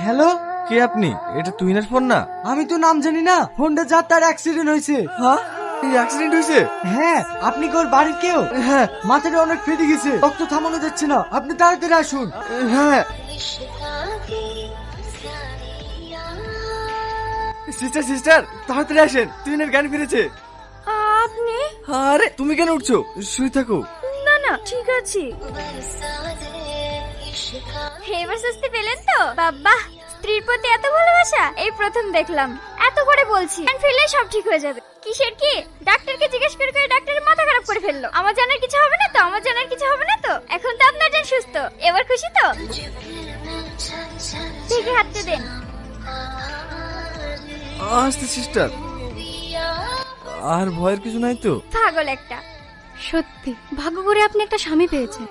Hello, কে আপনি? এটা তুহিনের phone না? আমি তো নাম জানি না। ফোনটা যার তার অ্যাক্সিডেন্ট হয়েছে। হ্যাঁ, এই অ্যাক্সিডেন্ট হয়েছে? হ্যাঁ, আপনি কি ওর বাড়ির কেউ? হ্যাঁ, মাথাটা অনেক ফেটে গেছে, রক্ত থামানো যাচ্ছে না, আপনি তাড়াতাড়ি আসুন। হ্যাঁ। সিস্টার সিস্টার, তাড়াতাড়ি আসেন, তুহিনের জ্ঞান ফিরেছে। আপনি? আরে তুমি কেন উঠছো? শুয়ে থাকো। না না, ঠিক আছে। এবার সুস্থ পেলেন তো? বাবা, স্ত্রীর প্রতি এত ভালোবাসা এই প্রথম দেখলাম। এত করে বলছি জ্ঞান ফিরলে সব ঠিক হয়ে যাবে। কিসের কি? ডাক্তারকে জিজ্ঞেস করে করে ডাক্তারের মাথা খারাপ করে ফেললো। আমার জানার কিছু হবে না তো? আমার জানার কিছু হবে না তো? এখন তো আপনার জান সুস্থ, এবার খুশি তো? দেখে হাঁটতে দেন। আস্তে সিস্টার, আর ভয়ের কিছু নাই তো? পাগল একটা। সত্যি ভাগ্য করে আপনি একটা স্বামী পেয়েছেন।